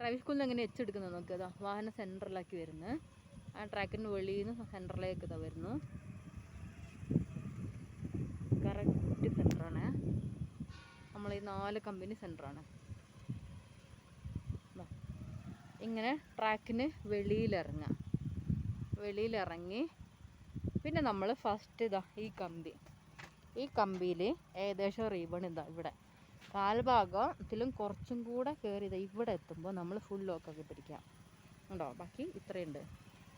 Driving സ്കൂളിൽ നിന്ന് എങ്ങനെ എച്ചെടുക്കുന്നത് നോക്കുക. വാഹനം സെൻറ്ററിലാക്കി വരുന്നത്, ആ ട്രാക്കിന് വെളിയിൽ നിന്ന് സെൻറ്ററിലേക്ക് ഇതാ വരുന്നു. കറക്റ്റ് സെൻറ്ററാണ്. നമ്മൾ ഈ 4 കമ്പനി സെൻറ്ററാണ്. ഇങ്ങനെ ട്രാക്കിന് വെളിയിലിറങ്ങി പിന്നെ നമ്മൾ ഫസ്റ്റ് ഇതാ ഈ കമ്പിയിൽ ഏകദേശം റിബൺ ഇതാ ഇവിടെ കാൽഭാഗത്തിലും കുറച്ചും കൂടെ കയറി ഇതാ ഇവിടെ എത്തുമ്പോൾ നമ്മൾ ഫുൾ ലോക്കാക്കി പിടിക്കാം. ഉണ്ടോ? ബാക്കി ഇത്രയുണ്ട്.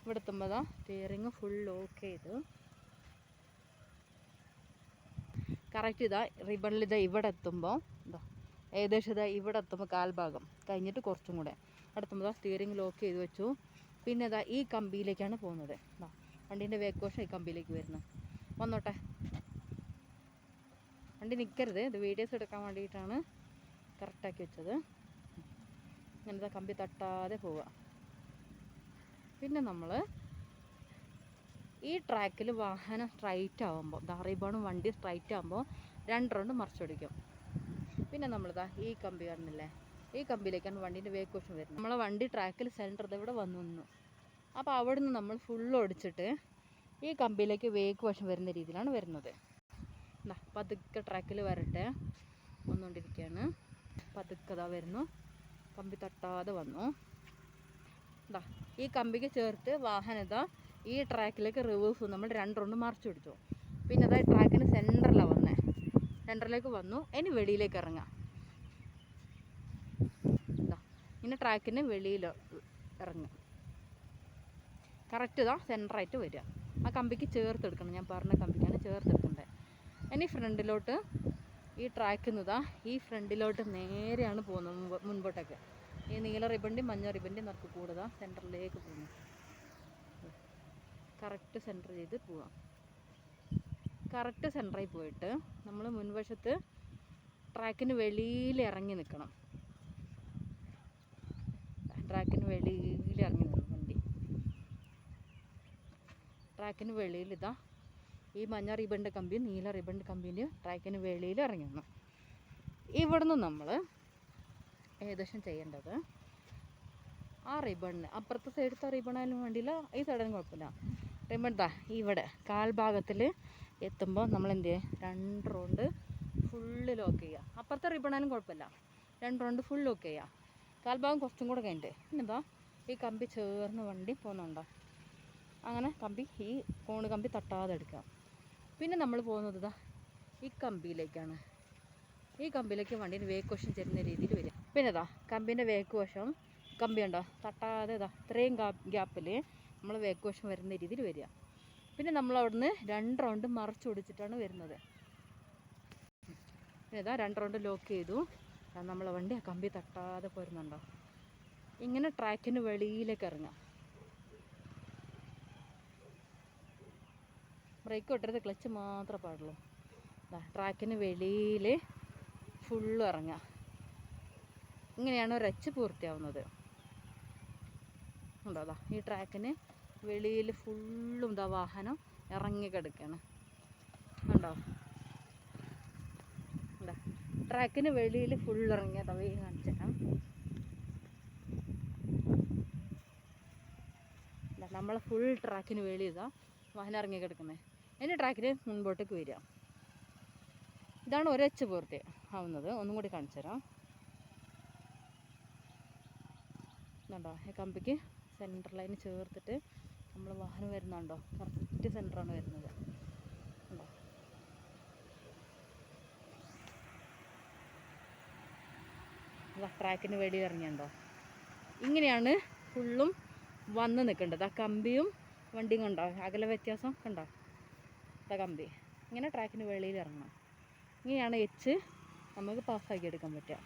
ഇവിടെ എത്തുമ്പോൾ ഇതാ സ്റ്റിയറിങ് ഫുൾ ലോക്ക് ചെയ്ത് കറക്റ്റ് ഇതാ റിബണിൽ ഇതാ ഇവിടെ എത്തുമ്പോൾ ഇതാ ഏകദേശം ഇതാ ഇവിടെ എത്തുമ്പോൾ കാൽഭാഗം കഴിഞ്ഞിട്ട് കുറച്ചും കൂടെ അടുത്തുമ്പോൾ ഇതാ സ്റ്റിയറിങ് ലോക്ക് ചെയ്ത് വെച്ചു. പിന്നെ ഇതാ ഈ കമ്പിയിലേക്കാണ് പോകുന്നത്. വണ്ടീൻ്റെ വേക്കോഷം ഈ കമ്പിയിലേക്ക് വരുന്നത്. വന്നോട്ടെ, വണ്ടി നിൽക്കരുത്. ഇത് വീഡിയോസ് എടുക്കാൻ വേണ്ടിയിട്ടാണ് കറക്റ്റാക്കി വെച്ചത്. ഇങ്ങനത്തെ കമ്പി തട്ടാതെ പോവുക. പിന്നെ നമ്മൾ ഈ ട്രാക്കിൽ വാഹനം സ്ട്രൈറ്റ് ആകുമ്പോൾ റിബണും വണ്ടി സ്ട്രൈറ്റ് ആകുമ്പോൾ 2 റൗണ്ട് മറിച്ചൊടിക്കും. പിന്നെ നമ്മളിതാ ഈ കമ്പി കാണുന്നില്ലേ, ഈ കമ്പിയിലേക്കാണ് വണ്ടീൻ്റെ വേക്കോഷം വരുന്നത്. നമ്മളെ വണ്ടി ട്രാക്കിൽ സെൻറ്റർ ഇവിടെ വന്നു. അപ്പോൾ അവിടെ നിന്ന് നമ്മൾ ഫുള്ള് ഓടിച്ചിട്ട് ഈ കമ്പിയിലേക്ക് വേക്ക് വശം വരുന്ന രീതിയിലാണ് വരുന്നത്. പതുക്കെ ട്രാക്കിൽ വരട്ടെ, വന്നുകൊണ്ടിരിക്കുകയാണ്. പതുക്കെ ഇതാ വരുന്നു, കമ്പി തട്ടാതെ വന്നു. ഈ കമ്പിക്ക് ചേർത്ത് വാഹനം ഇതാ ഈ ട്രാക്കിലേക്ക് റിവേഴ്സ് നമ്മൾ 2 റൗണ്ട് മറിച്ച് പിടിച്ചു. പിന്നെ അതായത് ട്രാക്കിന് സെൻറ്ററിലാണ് വന്നത്, സെൻറ്ററിലേക്ക് വന്നു. ഇനി വെളിയിലേക്ക് ഇറങ്ങാം. ഇങ്ങനെ ട്രാക്കിന് വെളിയിൽ ഇറങ്ങുക. കറക്റ്റ് ഇതാ സെൻറ്ററായിട്ട് വരിക. ആ കമ്പിക്ക് ചേർത്തെടുക്കണം, ഞാൻ പറഞ്ഞ കമ്പിക്കാണ് ചേർത്തെടുക്കേണ്ടത്. ഇനി ഫ്രണ്ടിലോട്ട് ഈ ട്രാക്കിൽ നിന്ന് ഈ ഫ്രണ്ടിലോട്ട് നേരെയാണ് പോകുന്നത് മുൻപോട്ടൊക്കെ. ഈ നീല റിബൻ്റെയും മഞ്ഞ റിബൻ്റെയും നമുക്ക് കൂടുതൽ സെൻറ്ററിലേക്ക് പോകുന്നു. കറക്റ്റ് സെൻറ്റർ ചെയ്ത് പോവാം. കറക്റ്റ് സെൻറ്ററിൽ പോയിട്ട് നമ്മൾ മുൻവശത്ത് ട്രാക്കിന് വെളിയിൽ ഇറങ്ങി നിൽക്കണം. ട്രാക്കിന് വെളിയിൽ ഇറങ്ങി നിൽക്കണം വണ്ടി. ട്രാക്കിന് വെളിയിൽ ഇതാ ഈ മഞ്ഞ റിബണിൻ്റെ കമ്പിയും നീല റിബണിൻ്റെ കമ്പീൻ്റെ ട്രാക്കിന് വെളിയിൽ ഇറങ്ങി വന്നു. ഇവിടുന്ന് നമ്മൾ ഏകദേശം ചെയ്യേണ്ടത് ആ റിബണിന് അപ്പുറത്തെ സൈഡത്തെ റിബണായാലും വേണ്ടിയില്ല, ഈ സൈഡിനും കുഴപ്പമില്ല. റിബൺ ഇവിടെ കാൽഭാഗത്തിൽ എത്തുമ്പോൾ നമ്മൾ എന്ത് ചെയ്യുക, 2 റൗണ്ട് ഫുള്ള് ലോക്ക് ചെയ്യുക. അപ്പുറത്തെ റിബണായാലും കുഴപ്പമില്ല, 2 റൗണ്ട് ഫുൾ ലോക്ക് ചെയ്യുക. കാൽഭാഗം കുറച്ചും കൂടെ കഴിഞ്ഞിട്ട് പിന്നെന്താ ഈ കമ്പി ചേർന്ന് വണ്ടി പോകുന്നുണ്ടോ, അങ്ങനെ കമ്പി ഈ കോണ് കമ്പി തട്ടാതെ എടുക്കുക. പിന്നെ നമ്മൾ പോകുന്നത് ഈ കമ്പിയിലേക്കാണ്. ഈ കമ്പിയിലേക്ക് വണ്ടീൻ്റെ വേക്ക് വശം ചെല്ലുന്ന രീതിയിൽ വരിക. പിന്നെ കമ്പീൻ്റെ വേക്ക് വശം കമ്പി ഉണ്ടോ തട്ടാതെ ഇത്രയും ഗ്യാപ്പിൽ നമ്മൾ വേക്ക് വശം വരുന്ന രീതിയിൽ വരിക. പിന്നെ നമ്മൾ അവിടുന്ന് 2 റൗണ്ട് മറിച്ചൊടിച്ചിട്ടാണ് വരുന്നത്. പിന്നെ 2 റൗണ്ട് ലോക്ക് ചെയ്തു. നമ്മളെ വണ്ടി ആ കമ്പി തട്ടാതെ പോരുന്നുണ്ടോ. ഇങ്ങനെ ട്രാക്കിന് വെളിയിലേക്ക് ഇറങ്ങാം. ബ്രേക്ക് വിട്ടരുത്, ക്ലച്ച് മാത്രമേ പാടുള്ളൂ. ട്രാക്കിന് വെളിയിൽ ഫുള്ളും ഇറങ്ങാം. ഇങ്ങനെയാണ് ഒരച്ച് പൂർത്തിയാവുന്നത്. ഉണ്ടോ ഈ ട്രാക്കിന് വെളിയിൽ ഫുള്ളും വാഹനം ഇറങ്ങിക്കിടക്കുകയാണ്. ഉണ്ടോ ട്രാക്കിന് വെളിയിൽ ഫുൾ ഇറങ്ങിയതാ. വേഗം കാണിച്ചേക്കാം. നമ്മൾ ഫുൾ ട്രാക്കിന് വെളി വാഹനം ഇറങ്ങി കിടക്കുന്നത്. ഇനി ട്രാക്കിന് മുൻപോട്ടേക്ക് വരിക. ഇതാണ് ഒരച്ച് പൂർത്തി ആവുന്നത്. ഒന്നും കൂടി കാണിച്ചു തരാം. കണ്ടോ ഈ കമ്പിക്ക് സെൻറ്റർ ലൈന് ചേർത്തിട്ട് നമ്മൾ വാഹനം വരുന്നുണ്ടോ, കറക്റ്റ് സെൻറ്ററാണ് വരുന്നത്. ഉണ്ടോ ട്രാക്കിന് വെളിയിൽ ഇറങ്ങിയുണ്ടോ. ഇങ്ങനെയാണ് ഫുള്ളും വന്ന് നിൽക്കേണ്ടത്. ആ കമ്പിയും വണ്ടിയും കണ്ടോ അകലെ വ്യത്യാസം കണ്ടോ. കമ്പി ഇങ്ങനെ ട്രാക്കിന് വെളിയിൽ ഇറങ്ങണം. ഇങ്ങനെയാണ് നമുക്ക് പാസ്സാക്കി എടുക്കാൻ പറ്റുക.